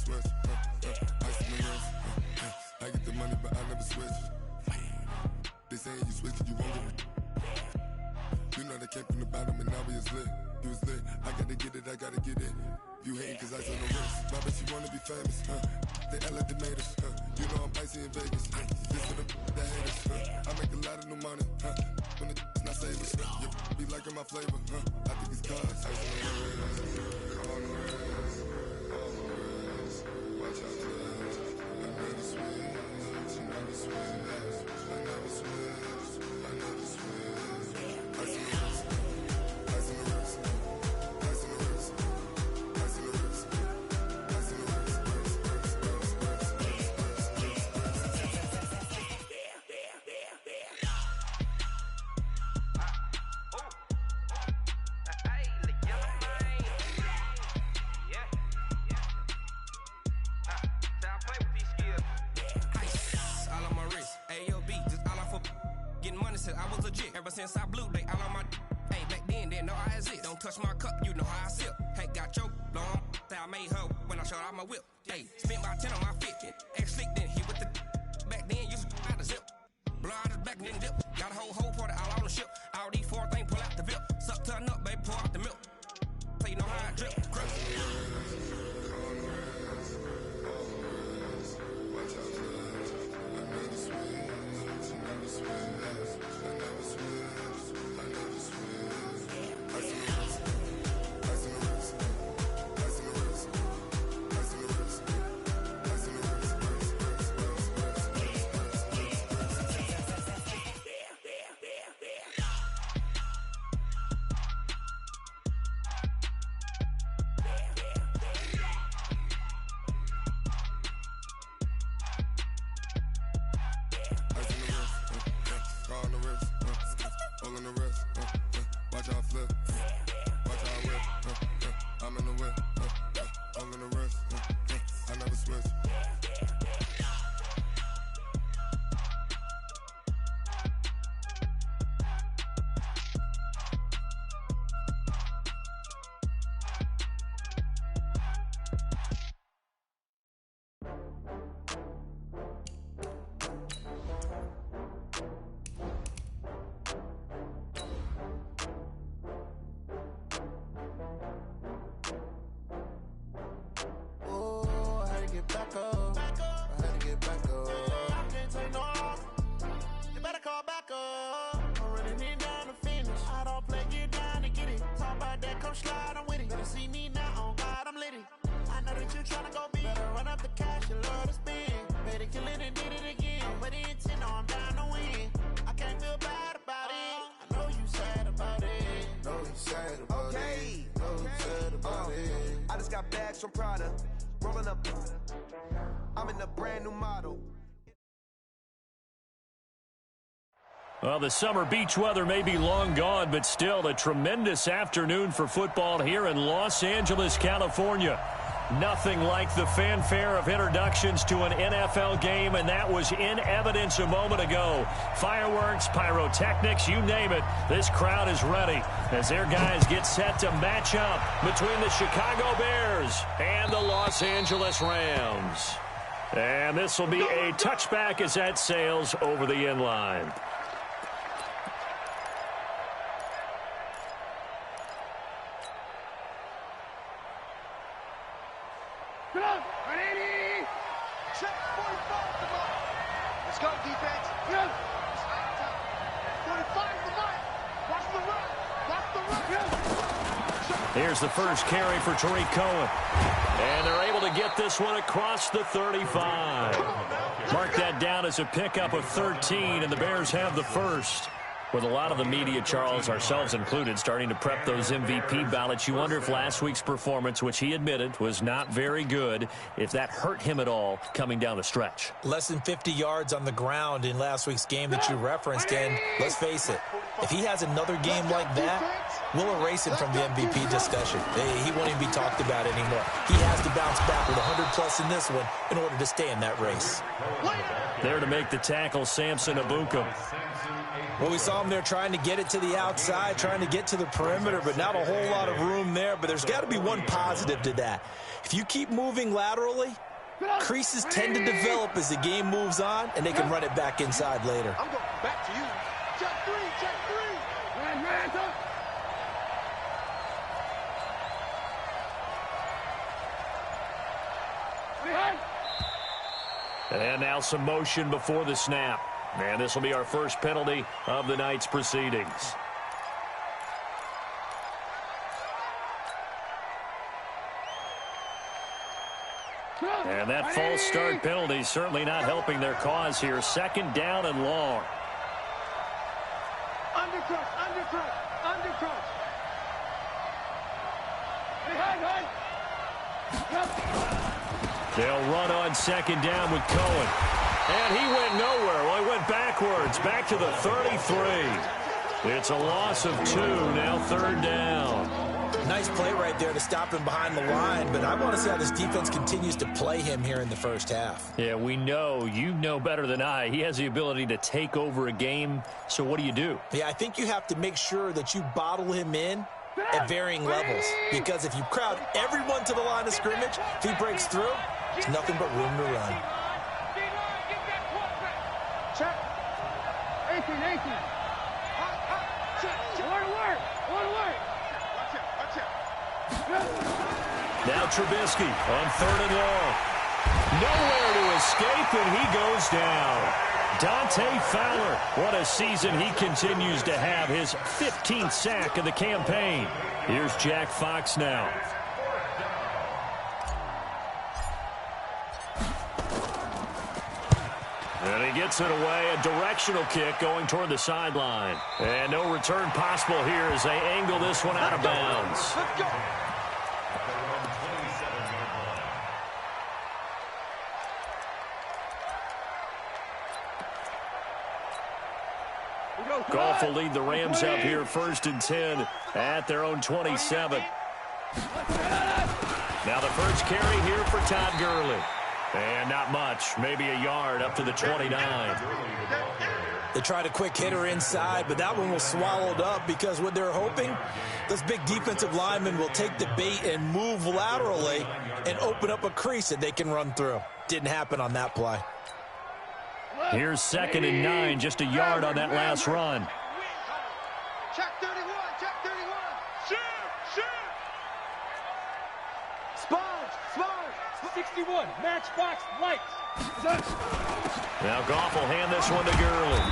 switch. Ice in the wrist. I get the money, but I never switch. They saying you switching, you won't get it. You know they came from the bottom and now we is lit. You was lit. I gotta get it, I gotta get it. You hating cause ice on the wrist. My bitch, you wanna be famous, They act like they made us, You know I'm icy in Vegas, This for the that haters, I make a lot of new money, When the not savers, You be liking my flavor, I think it's cause ice on the wrist, on the wrist, on the wrist. Watch out for this. I never switch, I never switch, I never switch, I never switch. Ice on the wrist, ice on the wrist, ice on the wrist, ice on the wrist, ice on the wrist. I was legit ever since I blew they all on my hey back then didn't know I exist. Don't touch my cup, you know how I sip. Hey, got your long I made her when I showed out my whip. Hey, spent my 10 on my fit. Ex-slick then hit with the back then used to out the zip. Blow out his back and then dip. Got a whole party all on the ship. All these four things pull out the VIP. Suck turn up, baby, pour out the milk. So you know how I drip. Crap. Back up. I had to get back up. I can't take no loss. You better call back up. I'm running it down to finish. I don't play, get down to get it. Talk about that, come slide, I'm with it. Better see me now, on God, I'm litty. I know that you tryna go big. Better run up the cash, you love to spend. Better kill it and did it again. I'm with the intent, no, I'm down to win. I can't feel bad about it. I know you sad about it. Know you sad about it. Know you sad about it. I just got bags from Prada. Rolling up, I'm in a brand new model. Well, the summer beach weather may be long gone, but still a tremendous afternoon for football here in Los Angeles, California. Nothing like the fanfare of introductions to an NFL game, and that was in evidence a moment ago. Fireworks, pyrotechnics, you name it. This crowd is ready as their guys get set to match up between the Chicago Bears and the Los Angeles Rams. And this will be a touchback as that sails over the end line. Let's go, defense. 45 the mark. Watch the run. Watch the run. Here's the first carry for Tariq Cohen. And they're able to get this one across the 35. Mark that down as a pickup of 13, and the Bears have the first. With a lot of the media, Charles, ourselves included, starting to prep those MVP ballots, you wonder if last week's performance, which he admitted was not very good, if that hurt him at all coming down the stretch. Less than 50 yards on the ground in last week's game that you referenced, and let's face it, if he has another game like that, we'll erase him from the MVP discussion. He won't even be talked about anymore. He has to bounce back with 100-plus in this one in order to stay in that race. There to make the tackle, Samson Abuka. Well, we saw him there trying to get it to the outside, trying to get to the perimeter, but not a whole lot of room there, but there's got to be one positive to that. If you keep moving laterally, creases tend to develop as the game moves on, and they can run it back inside later. I'm going back to you. Check three, check three. Man, up. And now some motion before the snap. And this will be our first penalty of the night's proceedings. And that false start penalty certainly not helping their cause here. Second down and long. Undercross, undercross, undercross. They'll run on second down with Cohen. And he went nowhere. Well, he went backwards, back to the 33. It's a loss of 2, now third down. Nice play right there to stop him behind the line, but I want to see how this defense continues to play him here in the first half. Yeah, we know. You know better than I. He has the ability to take over a game, so what do? Yeah, I think you have to make sure that you bottle him in at varying levels, because if you crowd everyone to the line of scrimmage, if he breaks through, there's nothing but room to run. Check. 18. One word. Now Trubisky on third and long. Nowhere to escape, and he goes down. Dante Fowler, what a season he continues to have, his 15th sack of the campaign. Here's Jack Fox now. And he gets it away, a directional kick going toward the sideline. And no return possible here as they angle this one out of bounds. Let's go. Goff will lead the Rams up here first and 10 at their own 27. Now the first carry here for Todd Gurley. And not much, maybe a yard up to the 29. They tried a quick hitter inside, but that one was swallowed up because what they're hoping, this big defensive lineman will take the bait and move laterally and open up a crease that they can run through. Didn't happen on that play. Here's second and 9, just a yard on that last run. Check 31. 61, matchbox lights. Now Goff will hand this one to Gurley.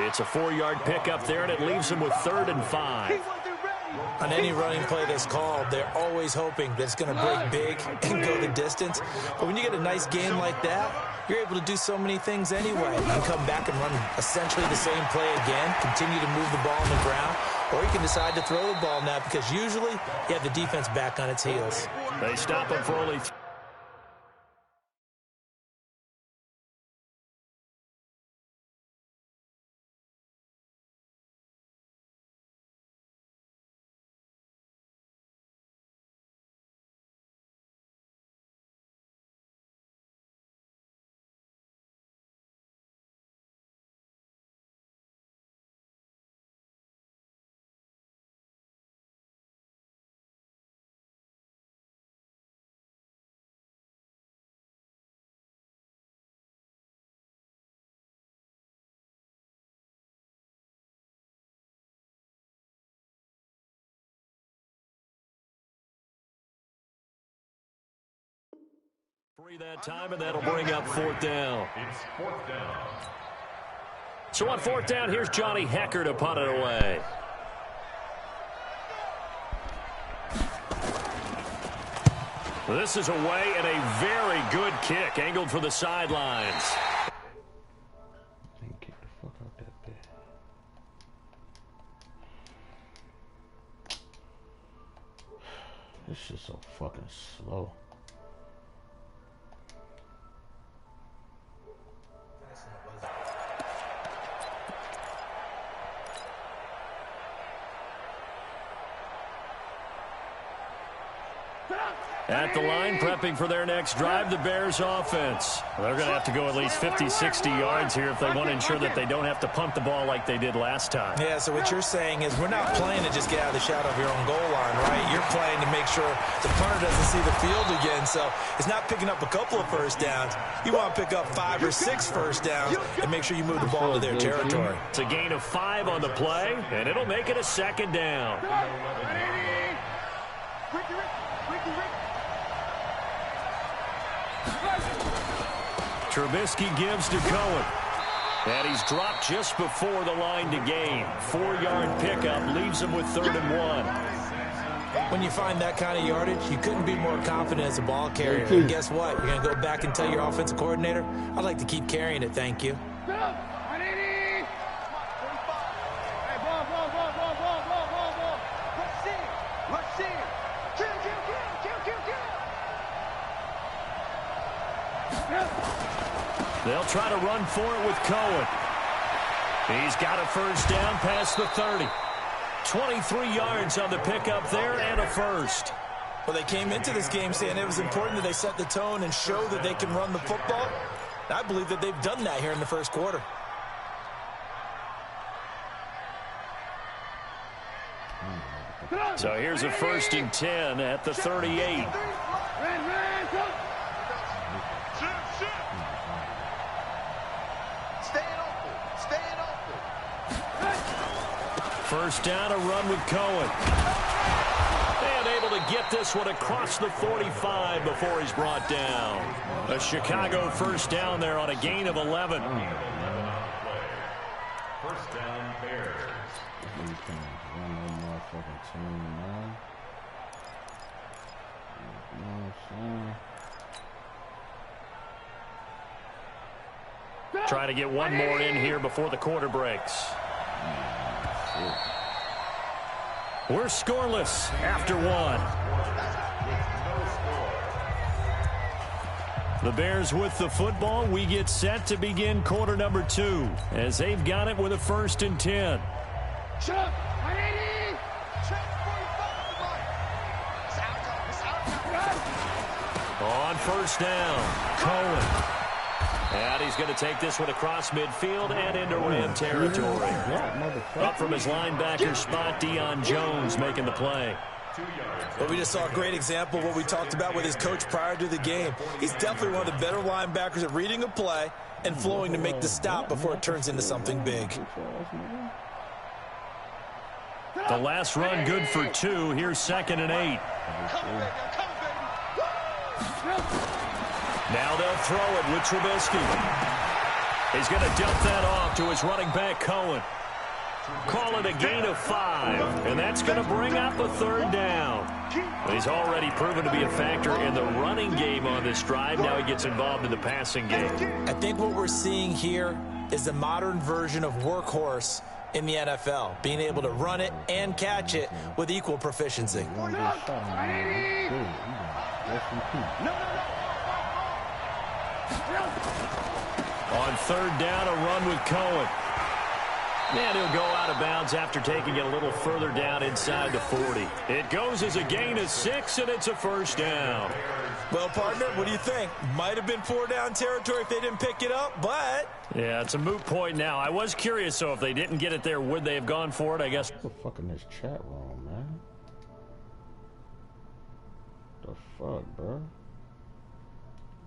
It's a 4-yard pickup there, and it leaves him with 3rd and 5. On any running play that's called, they're always hoping that it's going to break big and go the distance. But when you get a nice game like that, you're able to do so many things anyway. You can come back and run essentially the same play again, continue to move the ball on the ground, or you can decide to throw the ball now because usually you have the defense back on its heels. They stop him for only 3. That time, and that'll bring up 4th down. It's 4th down. So on 4th down, here's Johnny Hecker to punt it away. This is away and a very good kick, angled for the sidelines. Get the fuck out that bed. This shit's so fucking slow. At the line, prepping for their next drive, the Bears offense. They're going to have to go at least 50, 60 yards here if they want to ensure that they don't have to punt the ball like they did last time. Yeah, so what you're saying is we're not playing to just get out of the shadow of your own goal line, right? You're playing to make sure the punter doesn't see the field again. So it's not picking up a couple of first downs. You want to pick up 5 or 6 first downs and make sure you move the ball to their territory. It's a gain of 5 on the play, and it'll make it a second down. Trubisky gives to Cohen. And he's dropped just before the line to gain. 4-yard pickup leaves him with 3rd and 1. When you find that kind of yardage, you couldn't be more confident as a ball carrier. And guess what? You're going to go back and tell your offensive coordinator, I'd like to keep carrying it, thank you. They'll try to run for it with Cohen. He's got a first down past the 30. 23 yards on the pickup there and a first. Well, they came into this game saying it was important that they set the tone and show that they can run the football. And I believe that they've done that here in the first quarter. So here's a 1st and 10 at the 38. First down, a run with Cohen. And able to get this one across the 45 before he's brought down. A Chicago first down there on a gain of 11. First down, Bears. Try to get one more in here before the quarter breaks. We're scoreless after 1. The Bears with the football. We get set to begin quarter number 2 as they've got it with a 1st and 10. On first down, Cohen. And he's going to take this one across midfield and into Ram territory. Up from his linebacker spot, Deion Jones making the play. Well, we just saw a great example of what we talked about with his coach prior to the game. He's definitely one of the better linebackers at reading a play and flowing to make the stop before it turns into something big. The last run good for 2. Here's 2nd and 8. Now they'll throw it with Trubisky. He's going to dump that off to his running back, Cohen. Call it a gain of 5, and that's going to bring up a 3rd down. He's already proven to be a factor in the running game on this drive. Now he gets involved in the passing game. I think what we're seeing here is the modern version of workhorse in the NFL, being able to run it and catch it with equal proficiency. On 3rd down, a run with Cohen. And he'll go out of bounds after taking it a little further down inside the 40. It goes as a gain of 6, and it's a first down. Well, partner, what do you think? Might have been 4-down territory if they didn't pick it up, but... Yeah, it's a moot point now. I was curious, so if they didn't get it there, would they have gone for it? I guess. What the fuck in this chat room, man? The fuck, bro?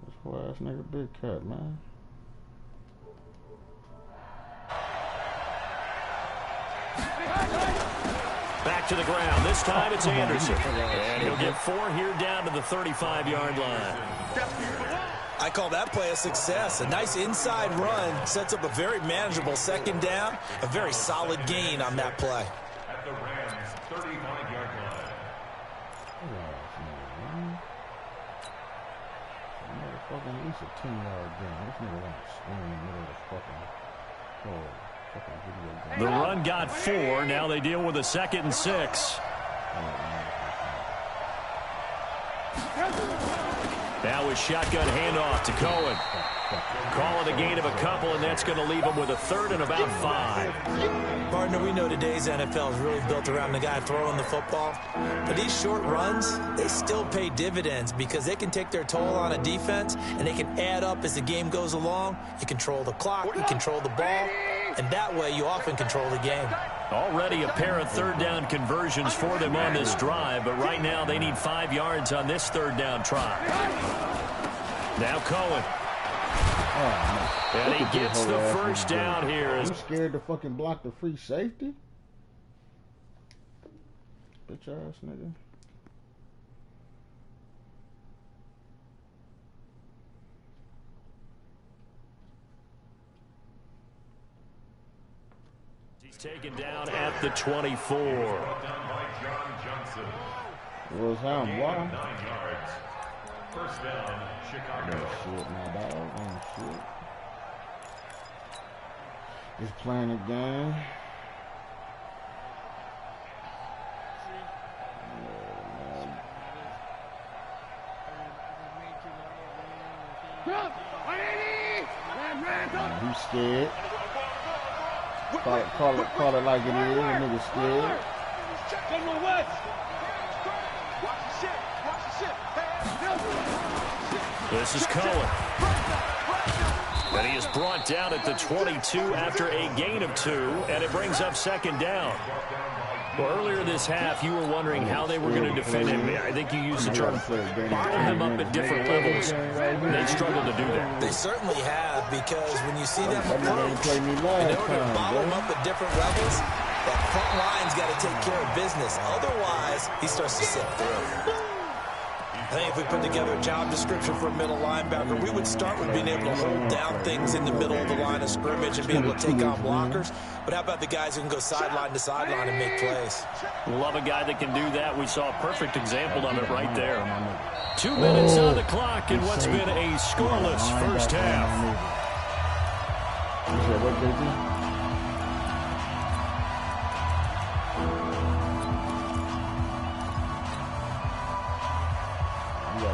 This whole ass nigga Big Cat, man. Back to the ground. This time it's Anderson. And he'll get 4 here down to the 35-yard line. I call that play a success. A nice inside run sets up a very manageable 2nd down. A very solid gain on that play. At the Rams' 35-yard line. Motherfucking, at least a 10-yard gain. This nigga won't swing in the middle of the fucking The run got 4. Now they deal with a 2nd and 6. Now a shotgun handoff to Cohen. Call it a gain of a couple, and that's going to leave him with a third and about 5. Partner, we know today's NFL is really built around the guy throwing the football. But these short runs, they still pay dividends because they can take their toll on a defense, and they can add up as the game goes along. You control the clock, you control the ball, and that way you often control the game. Already a pair of third down conversions for them on this drive, but right now they need 5 yards on this third down try. Now Cohen. And he gets the first down here. You scared to fucking block the free safety? Bitch ass nigga. He's taken down at the 24. Was him, why? First down, Chicago. Oh, shit, my dog. Oh, shit. Just playing a game. He's scared. Call it like it is. The nigga's scared. This is Cohen. And he is brought down at the 22 after a gain of 2, and it brings up second down. Well, earlier this half, you were wondering how they were going to defend him. I think you used the term bottle him up at different levels. They struggled to do that. They certainly have, because when you see them approach, in order to bottle him up at different levels, that front line's got to take care of business. Otherwise, he starts to slip through. I think if we put together a job description for a middle linebacker, we would start with being able to hold down things in the middle of the line of scrimmage and be able to take on blockers. But how about the guys who can go sideline to sideline and make plays? Love a guy that can do that. We saw a perfect example of it right there. 2 minutes on the clock in what's been a scoreless first half.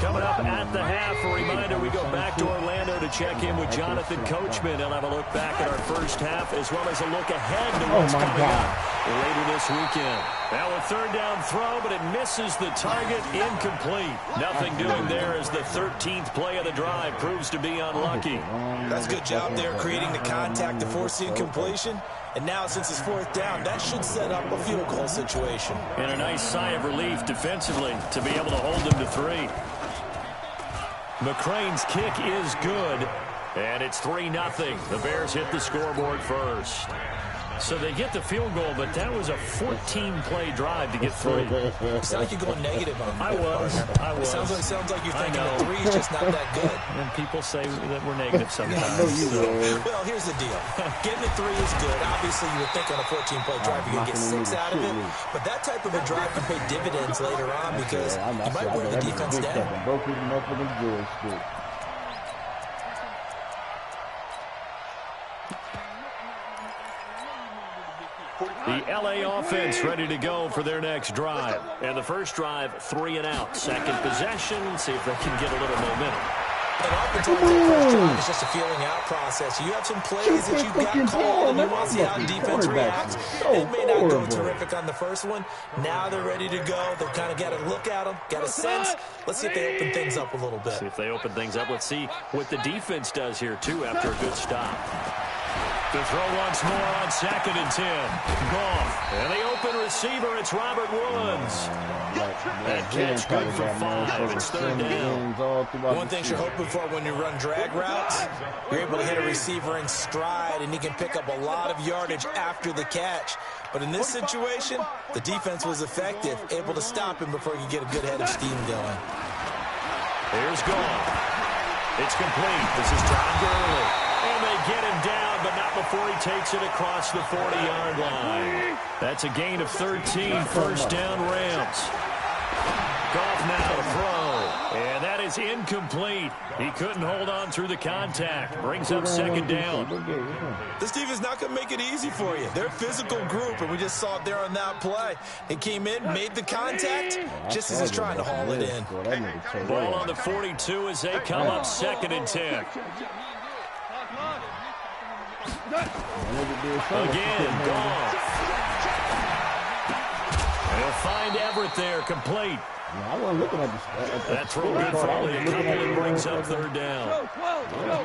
Coming up at the half, a reminder, we go back to Orlando to check in with Jonathan Coachman. He'll have a look back at our first half as well as a look ahead to what's coming up later this weekend. Now a third down throw, but it misses the target, incomplete. Nothing doing there as the 13th play of the drive proves to be unlucky. That's a good job there creating the contact to force the incompletion. And now, since it's fourth down, that should set up a field goal situation. And a nice sigh of relief defensively to be able to hold them to 3. McCrane's kick is good, and it's 3-0. The Bears hit the scoreboard first. So they get the field goal, but that was a 14-play drive to get 3. You sound like you're going negative on I was. It sounds like you're thinking that 3 is just not that good. And people say that we're negative sometimes. Well, here's the deal. Getting a 3 is good. Obviously, you would think on a 14-play drive you're going to get 6 out of it. But that type of a drive can pay dividends later on because you might wear the defense down. The L.A. offense ready to go for their next drive. And the first drive, 3 and out. Second possession, see if they can get a little momentum. And oftentimes that first drive is just a feeling out process. You have some plays that you've got called and you want to see how the defense reacts. It may not go terrific on the first one. Now they're ready to go. They've kind of got to look at them, got a sense. Let's see if they open things up a little bit. See if they open things up. Let's see what the defense does here, too, after a good stop. To throw once more on 2nd and 10. Goff. And the open receiver, it's Robert Woods. That catch good for 5. It's third down. One thing you're hoping for when you run drag routes, you're able to hit a receiver in stride, and he can pick up a lot of yardage after the catch. But in this situation, the defense was effective, able to stop him before he could get a good head of steam going. Here's Goff. It's complete. This is Todd Gurley. And they get him down, but not before he takes it across the 40-yard line. That's a gain of 13, first down Rams. Goff now to throw. And that is incomplete. He couldn't hold on through the contact. Brings up second down. This defense is not going to make it easy for you. They're a physical group, and we just saw it there on that play. He came in, made the contact, just as he's trying to haul it in. Ball on the 42 as they come up second and 10. Again, Goff. He'll find Everett there, complete. I wasn't looking at that throw good for only a couple and brings up third down.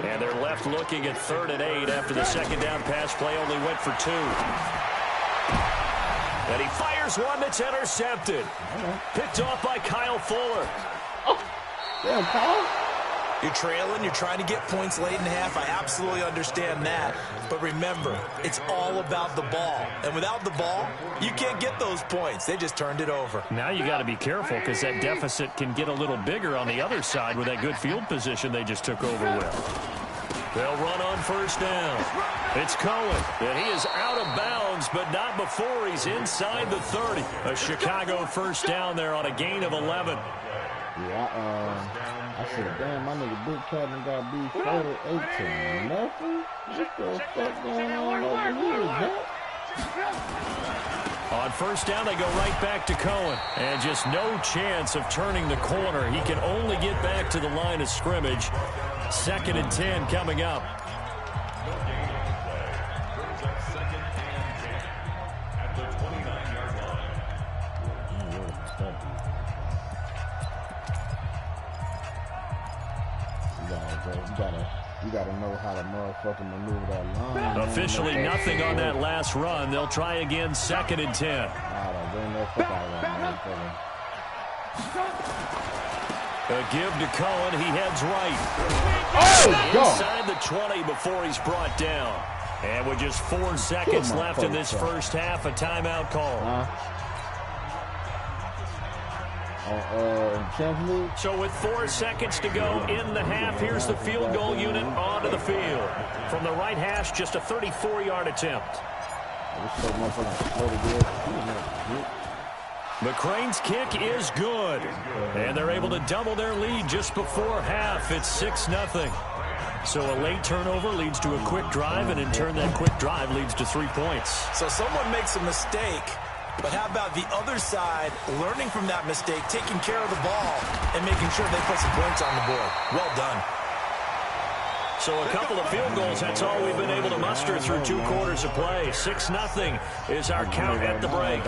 And they're left looking at 3rd and 8 after the second down pass play only went for 2. And he fires one that's intercepted. Picked off by Kyle Fuller. Oh, damn, Kyle. You're trailing, you're trying to get points late in half. I absolutely understand that. But remember, it's all about the ball. And without the ball, you can't get those points. They just turned it over. Now you got to be careful because that deficit can get a little bigger on the other side with that good field position they just took over with. They'll run on first down. It's Cohen, and he is out of bounds, but not before he's inside the 30. A Chicago first down there on a gain of 11. Yeah, I said, damn, my nigga Big Cat done got beat 48 to nothing. What the fuck going on over here, Jack? On first down, they go right back to Cohen. And just no chance of turning the corner. He can only get back to the line of scrimmage. 2nd and 10 coming up. You gotta know how to motherfucking maneuver that line. Officially nothing on that last run. They'll try again 2nd and 10. A give to Cohen. He heads right. Inside the 20 before he's brought down. And with just 4 seconds left in this first half, a timeout call. So with 4 seconds to go in the half, here's the field goal unit onto the field. From the right hash, just a 34-yard attempt. McCrane's kick is good. And they're able to double their lead just before half. It's 6-0. So a late turnover leads to a quick drive, and in turn that quick drive leads to 3 points. So someone makes a mistake. But how about the other side, learning from that mistake, taking care of the ball, and making sure they put some points on the board. Well done. So a couple of field goals, that's all we've been able to muster through 2 quarters of play. 6-0 is our count at the break.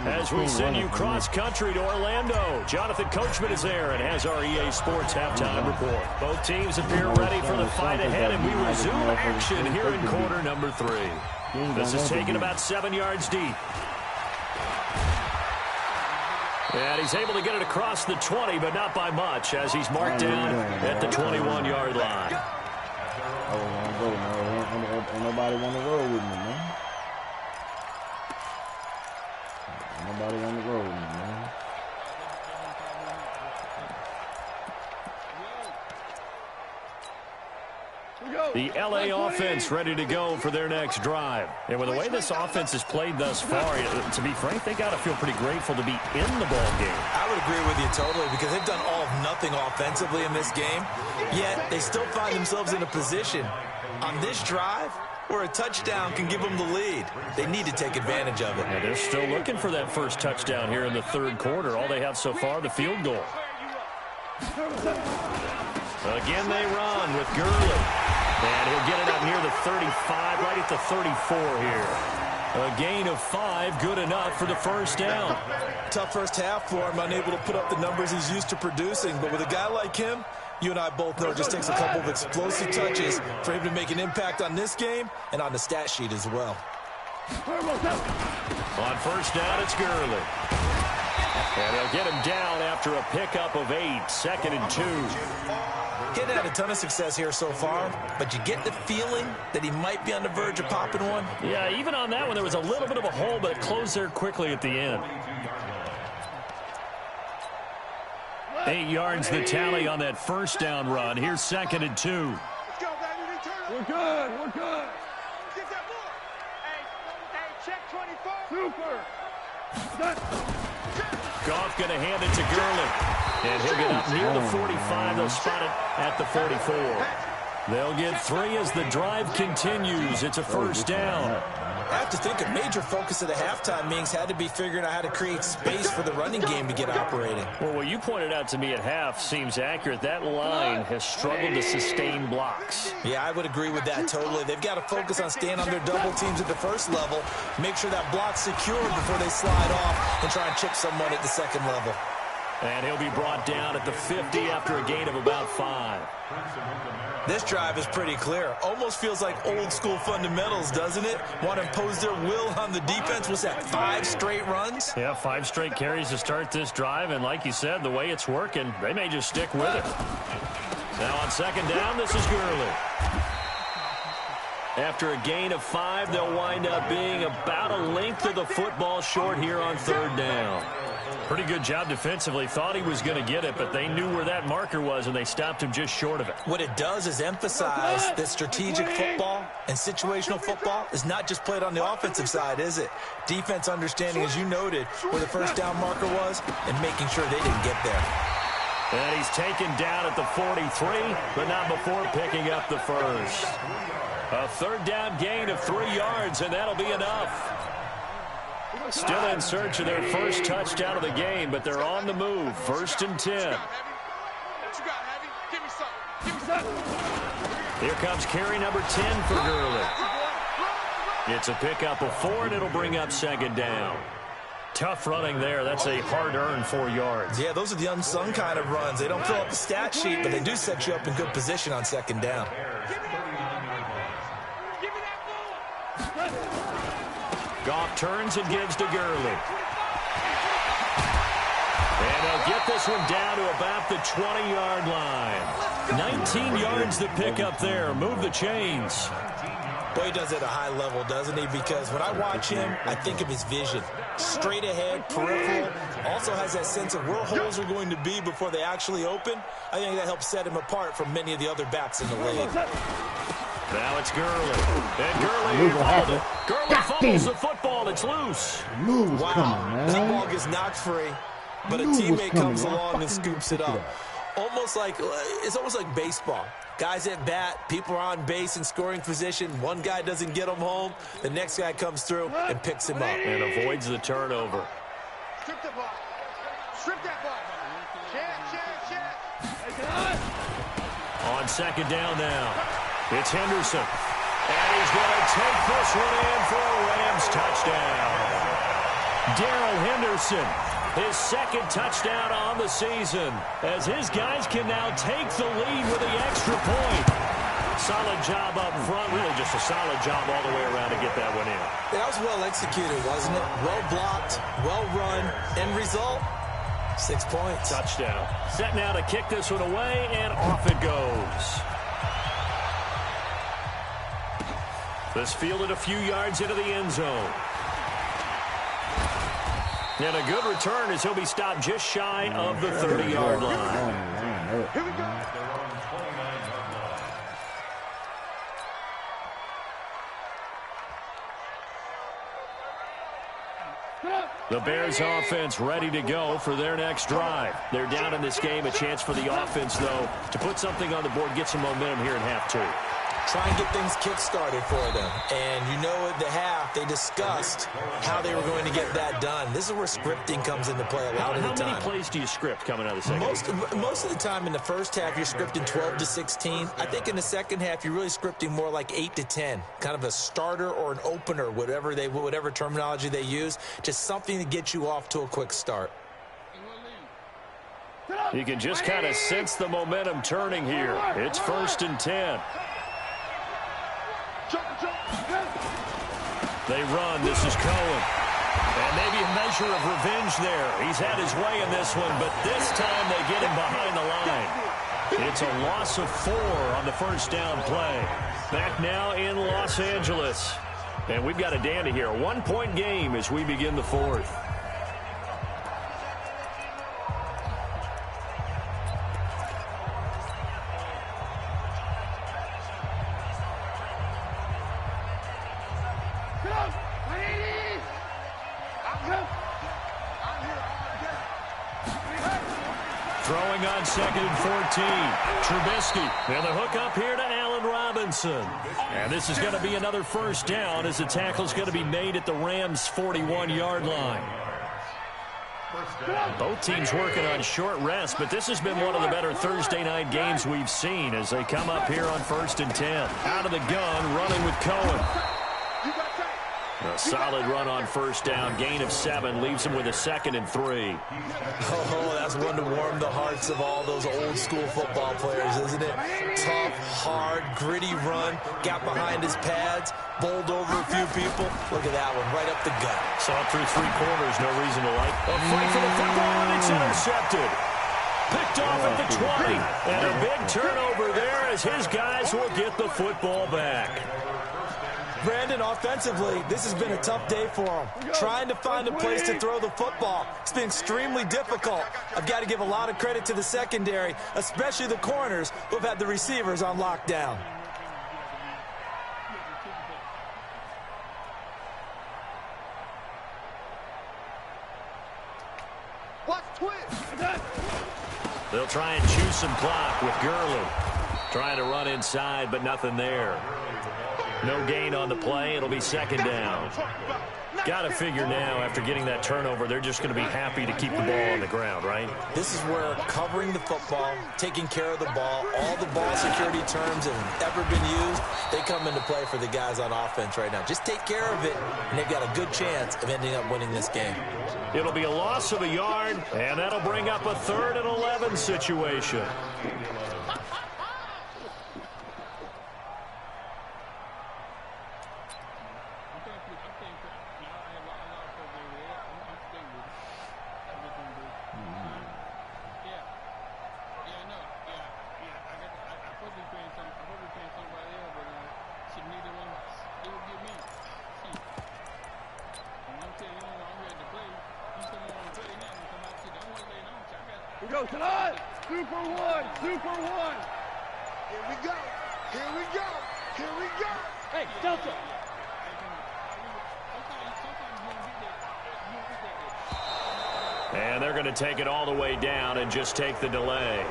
As we send you cross-country to Orlando, Jonathan Coachman is there and has our EA Sports halftime report. Both teams appear ready for the fight ahead, and we resume action here in quarter number 3. This is taken about 7 yards deep. And he's able to get it across the 20, but not by much, as he's marked down at the 21-yard line. Ain't nobody want to roll with me, man. Nobody want to roll with me, man. The LA offense ready to go for their next drive. And with the way this offense has played thus far, to be frank, they got to feel pretty grateful to be in the ball game. I would agree with you totally, because they've done all of nothing offensively in this game, yet they still find themselves in a position on this drive where a touchdown can give them the lead. They need to take advantage of it. Yeah, they're still looking for that first touchdown here in the 3rd quarter. All they have so far, the field goal. Again, they run with Gurley. And he'll get it up near the 35, right at the 34 here. A gain of 5, good enough for the first down. Tough first half for him, unable to put up the numbers he's used to producing. But with a guy like him, you and I both know it just takes a couple of explosive touches for him to make an impact on this game and on the stat sheet as well. On first down, it's Gurley. And he'll get him down after a pickup of 8, 2nd and 2. He hadn't had a ton of success here so far, but you get the feeling that he might be on the verge of popping one. Yeah, even on that one, there was a little bit of a hole, but it closed there quickly at the end. 8 yards the tally on that first down run. Here's 2nd and 2. Let's go, baby. We're good. We're good. Get that ball. Hey, check 24. Super. Goff going to hand it to Gurley. And he'll get up near the 45. They'll spot it at the 44. They'll get 3 as the drive continues. It's a first down. I have to think a major focus of the halftime meetings had to be figuring out how to create space for the running game to get operating. Well, what you pointed out to me at half seems accurate. That line has struggled to sustain blocks. Yeah, I would agree with that totally. They've got to focus on staying on their double teams at the first level, make sure that block's secure before they slide off and try and chip someone at the second level. And he'll be brought down at the 50 after a gain of about 5. This drive is pretty clear. Almost feels like old school fundamentals, doesn't it? Want to impose their will on the defense. What's that, 5 straight runs? Yeah, 5 straight carries to start this drive. And like you said, the way it's working, they may just stick with it. Now on second down, this is Gurley. After a gain of 5, they'll wind up being about a length of the football short here on third down. Pretty good job defensively. Thought he was going to get it, but they knew where that marker was, and they stopped him just short of it. What it does is emphasize that strategic football and situational football is not just played on the offensive side, is it? Defense understanding, as you noted, where the first down marker was and making sure they didn't get there. And he's taken down at the 43, but not before picking up the first. A third down gain of 3 yards, and that'll be enough. Still in search of their first touchdown of the game, but they're on the move. 1st and 10. Here comes carry number 10 for Gurley. It's a pickup of 4, and it'll bring up second down. Tough running there. That's a hard-earned 4 yards. Yeah, those are the unsung kind of runs. They don't fill up the stat sheet, but they do set you up in good position on second down. Goff turns and gives to Gurley. And he'll get this one down to about the 20-yard line. 19 yards to pick up there. Move the chains. Boy, he does it at a high level, doesn't he? Because when I watch him, I think of his vision. Straight ahead, peripheral. Also has that sense of where holes are going to be before they actually open. I think that helps set him apart from many of the other backs in the league. Now it's Gurley. And Gurley fumbled it. Gurley fumbles the football. It's loose. Wow. Coming, man. That ball gets knocked free, but a teammate comes along and scoops it up. It's almost like baseball. Guys at bat, people are on base in scoring position. One guy doesn't get him home. The next guy comes through and picks him up. And avoids the turnover. Strip the ball. Strip that ball. Check. On second down now. It's Henderson. And he's going to take this one in for a Rams touchdown. Darrell Henderson, his second touchdown on the season, as his guys can now take the lead with the extra point. Solid job up front. Really just a solid job all the way around to get that one in. That was well executed, wasn't it? Well blocked, well run. End result, 6 points. Touchdown. Set now to kick this one away, and off it goes. This fielded a few yards into the end zone. And a good return as he'll be stopped just shy of the 30-yard line. Here we go. The Bears offense ready to go for their next drive. They're down in this game. A chance for the offense, though, to put something on the board, get some momentum here in half 2. Try and get things kick-started for them. And you know at the half, they discussed how they were going to get that done. This is where scripting comes into play a lot of the time. How many plays do you script coming out of the second? Most of the time in the first half, you're scripting 12 to 16. I think in the second half, you're really scripting more like 8 to 10. Kind of a starter or an opener, whatever terminology they use. Just something to get you off to a quick start. You can just kind of sense the momentum turning here. It's 1st and 10. They run. This is Cohen. And maybe a measure of revenge there. He's had his way in this one, but this time they get him behind the line. It's a loss of 4 on the first down play. Back now in Los Angeles. And we've got a dandy here. A 1-point game as we begin the 4th. Throwing on 2nd and 14. Trubisky. And the hook up here to Allen Robinson. And this is going to be another first down as the tackle's going to be made at the Rams' 41-yard line. Both teams working on short rest, but this has been one of the better Thursday night games we've seen as they come up here on 1st and 10. Out of the gun, running with Cohen. A solid run on first down. Gain of 7 leaves him with a 2nd and 3. Oh, that's one to warm the hearts of all those old-school football players, isn't it? Tough, hard, gritty run. Got behind his pads, bowled over a few people. Look at that one, right up the gut. Saw it through 3 quarters, no reason to like. A fight for the football, and it's intercepted. Picked off at the 20. And a big turnover there as his guys will get the football back. Brandon, offensively, this has been a tough day for him. Trying to find a place to throw the football. It's been extremely difficult. I've got to give a lot of credit to the secondary, especially the corners who have had the receivers on lockdown. They'll try and chew some clock with Gurley. Trying to run inside, but nothing there. No gain on the play. It'll be 2nd down. Got to figure now, after getting that turnover, they're just going to be happy to keep the ball on the ground, right? This is where covering the football, taking care of the ball, all the ball security terms that have ever been used, they come into play for the guys on offense right now. Just take care of it, and they've got a good chance of ending up winning this game. It'll be a loss of a yard, and that'll bring up a 3rd and 11 situation. Go tonight! Super one! Super one! Here we go! Here we go! Here we go! Hey, Delta! And they're going to take it all the way down and just take the delay.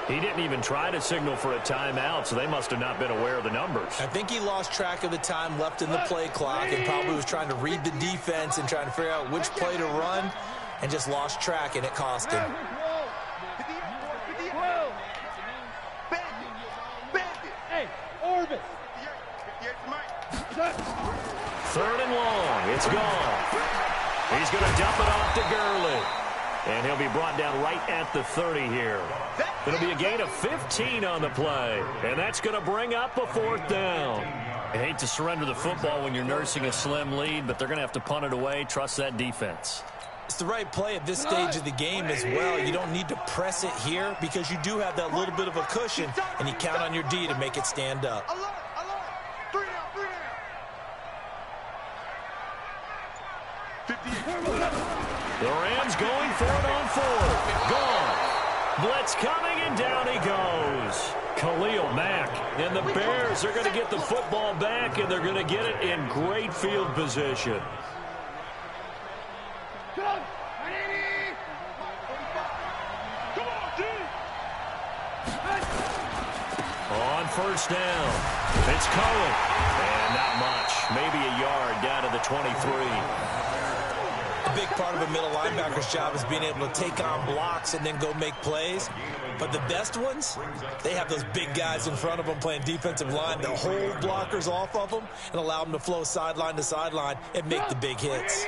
He didn't even try to signal for a timeout, so they must have not been aware of the numbers. I think he lost track of the time left in the play clock and probably was trying to read the defense and trying to figure out which play to run and just lost track, and it cost him. Hey, Orbit! 3rd and long. It's gone. He's going to dump it off to Gurley. And he'll be brought down right at the 30 here. It'll be a gain of 15 on the play. And that's going to bring up a 4th down. I hate to surrender the football when you're nursing a slim lead, but they're going to have to punt it away. Trust that defense. It's the right play at this stage of the game as well. You don't need to press it here because you do have that little bit of a cushion, and you count on your D to make it stand up. The Rams going for it on 4th. Gone. Blitz coming, and down he goes. Khalil Mack. And the Bears are going to get the football back, and they're going to get it in great field position. On 1st down, it's Cohen. And not much. Maybe a yard down to the 23. A big part of a middle linebacker's job is being able to take on blocks and then go make plays. But the best ones, they have those big guys in front of them playing defensive line that hold blockers off of them and allow them to flow sideline to sideline and make the big hits.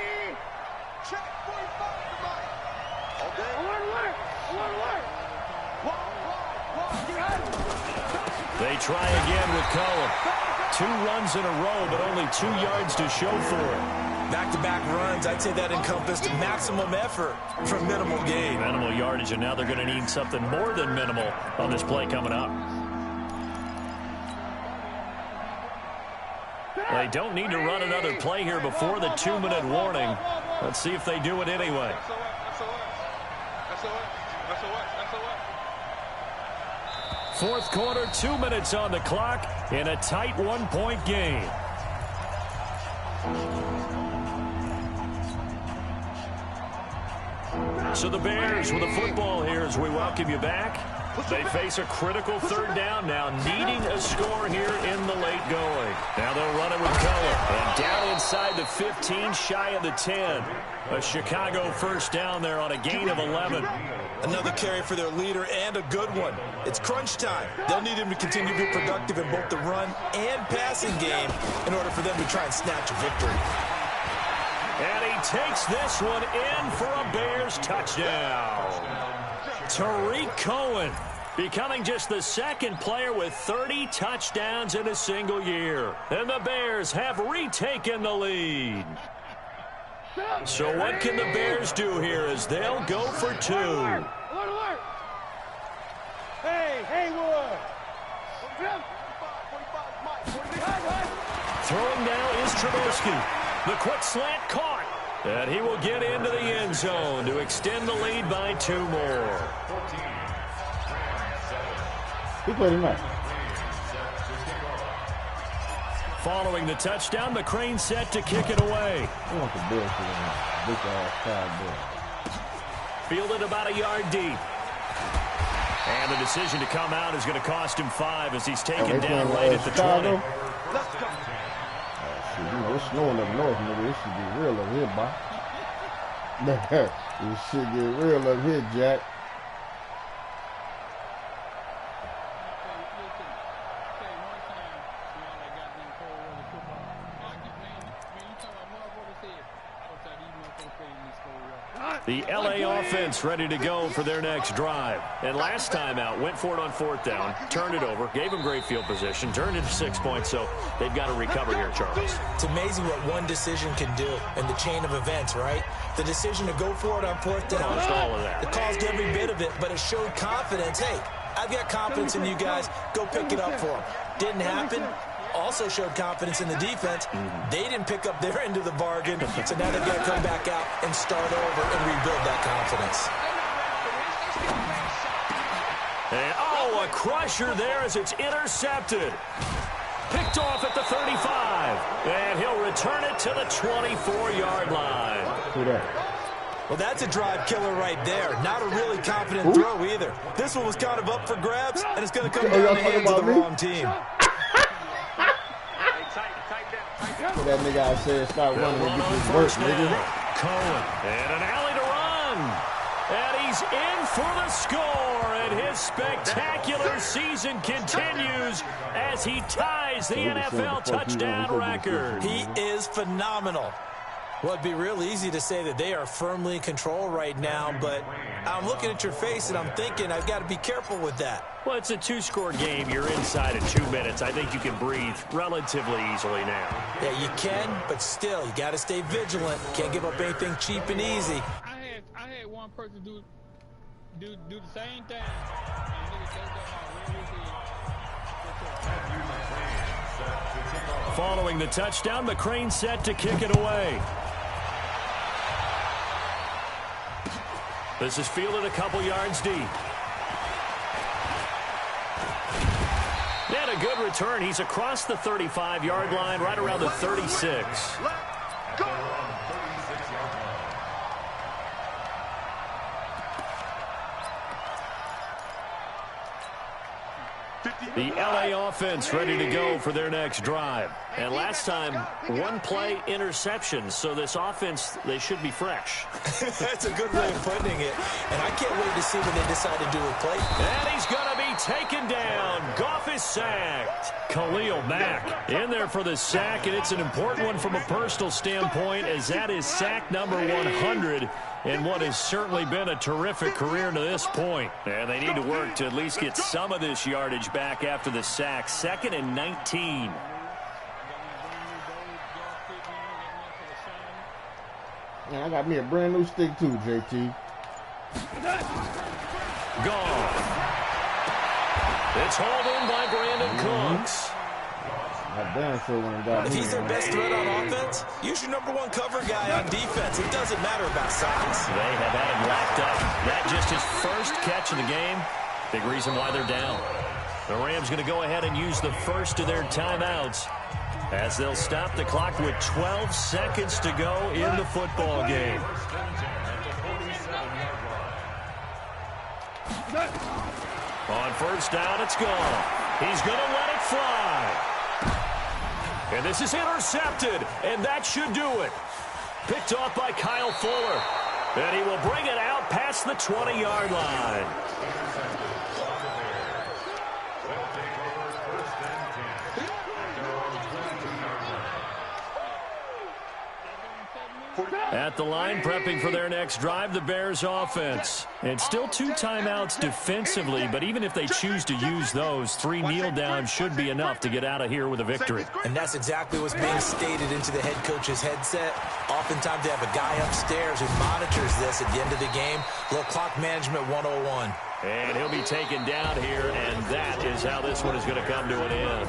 They try again with Cohen. 2 runs in a row, but only 2 yards to show for it. Back-to-back runs, I'd say that encompassed maximum effort for minimal gain. Minimal yardage, and now they're going to need something more than minimal on this play coming up. They don't need to run another play here before the 2-minute warning. Let's see if they do it anyway. Fourth quarter, 2 minutes on the clock in a tight 1-point game. So the Bears with the football here as we welcome you back. They face a critical third down now, needing a score here in the late going. Now they'll run it with Cohen. And down inside the 15, shy of the 10. A Chicago first down there on a gain of 11. Another carry for their leader and a good one. It's crunch time. They'll need him to continue to be productive in both the run and passing game in order for them to try and snatch a victory. And he takes this one in for a Bears touchdown. Tariq Cohen becoming just the second player with 30 touchdowns in a single year. And the Bears have retaken the lead. So what can the Bears do here as they'll go for 2? Alert! Hey, Haywood! Throwing now is Trubisky. The quick slant caught. And he will get into the end zone to extend the lead by 2 more. Who played tonight? Following the touchdown, McCrane set to kick it away. I want the Bills to win. Big ass Cowboys. Fielded about a yard deep. And the decision to come out is going to cost him 5 as he's taken down late at the 20. Let's go. You know, it's snowing up north, nigga. This should get real up here, boy. This shit get real up here, Jack. The LA offense ready to go for their next drive. And last time out, went for it on 4th down, turned it over, gave them great field position, turned it to 6 points, so they've got to recover here, Charles. It's amazing what one decision can do in the chain of events, right? The decision to go for it on 4th down, caused all of that. It caused every bit of it, but it showed confidence. Hey, I've got confidence in you guys. Go pick it up for them. Didn't happen. Also showed confidence in the defense. They didn't pick up their end of the bargain, so now they've got to come back out and start over and rebuild that confidence. And, oh, a crusher there as it's intercepted. Picked off at the 35. And he'll return it to the 24-yard line. Well, that's a drive killer right there. Not a really confident throw either. This one was kind of up for grabs, and it's going to come down the hands of the wrong team. That nigga I said stop running and get this work, nigga. Cohen and an alley to run. And he's in for the score. And his spectacular season continues as he ties the NFL touchdown record. He is phenomenal. Well, it'd be real easy to say that they are firmly in control right now, but I'm looking at your face and I'm thinking I've got to be careful with that. Well, it's a 2-score game. You're inside of 2 minutes. I think you can breathe relatively easily now. Yeah, you can, but still, you got to stay vigilant. Can't give up anything cheap and easy. I had one person do the same thing. Following the touchdown, McCrane set to kick it away. This is fielded a couple yards deep. And a good return. He's across the 35-yard line, right around the 36. The LA offense ready to go for their next drive. And last time, 1-play interception. So this offense, they should be fresh. That's a good way of putting it. And I can't wait to see what they decide to do with play. And he's going to be taken down. Goff is sacked. Khalil Mack in there for the sack. And it's an important one from a personal standpoint, as that is sack number 100 in what has certainly been a terrific career to this point. And they need to work to at least get some of this yardage back after the sack. 2nd and 19. Man, I got me a brand new stick too, JT. Gone. It's hauled in by Brandon Cooks. If he's their best threat on offense, use your #1 cover guy on defense. It doesn't matter about size. They have had him locked up. That just his first catch of the game. Big reason why they're down. The Rams going to go ahead and use the first of their timeouts as they'll stop the clock with 12 seconds to go in the football game. On first down, it's gone. He's going to let it fly. And this is intercepted, and that should do it. Picked off by Kyle Fuller. And he will bring it out past the 20-yard line. At the line, prepping for their next drive, the Bears offense. And still 2 timeouts defensively, but even if they choose to use those, 3 kneel downs should be enough to get out of here with a victory. And that's exactly what's being stated into the head coach's headset. Oftentimes they have a guy upstairs who monitors this at the end of the game. Little clock management 101. And he'll be taken down here, and that is how this one is going to come to an end.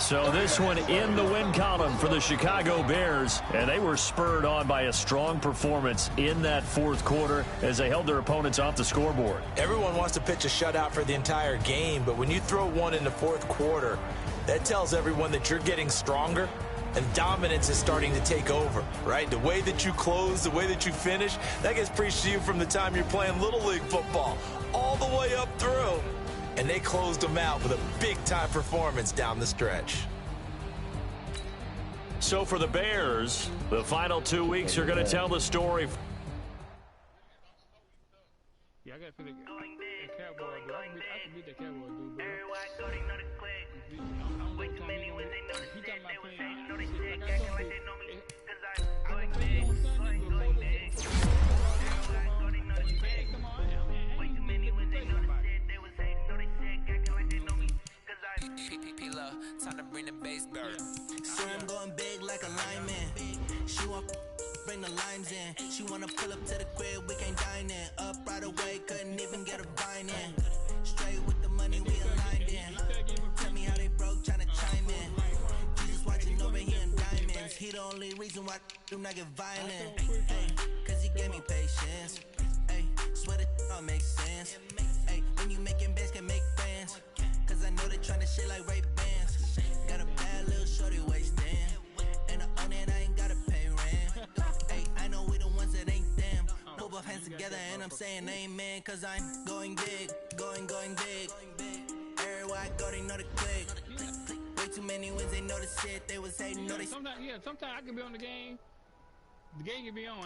So this one in the win column for the Chicago Bears, and they were spurred on by a strong performance in that fourth quarter as they held their opponents off the scoreboard. Everyone wants to pitch a shutout for the entire game, but when you throw one in the fourth quarter, that tells everyone that you're getting stronger and dominance is starting to take over, right? The way that you close, the way that you finish, that gets preached to you from the time you're playing Little League football all the way up through. And they closed them out with a big-time performance down the stretch. So for the Bears, the final 2 weeks are going to tell the story. Yeah, I got to feel that Cowboy, but I can beat that Cowboy dude, bro. Time to bring the base bird. So I'm going big like a lineman. She want bring the limes in. She wanna pull up to the crib, we can't dine in. Up right away, couldn't even get a vine in. Straight with the money we aligned in. Tell me how they broke, tryna chime in. Jesus watching over here in diamonds. He the only reason why do not get violent. Hey, cause he gave me patience. Hey, swear that all makes sense. Hey, when you making bands can make friends. Cause I know they tryna shit like Ray Bans. Got a bad little shorty wasting. And I own it, I ain't gotta pay rent. Hey, I know we the ones that ain't them. Put both hands together and I'm saying amen. Cause I'm going big, going big. Everywhere I go, they know the click. Way too many wins, they know the shit. They was hating, know they... Sometimes I can be on the game. The game can be on.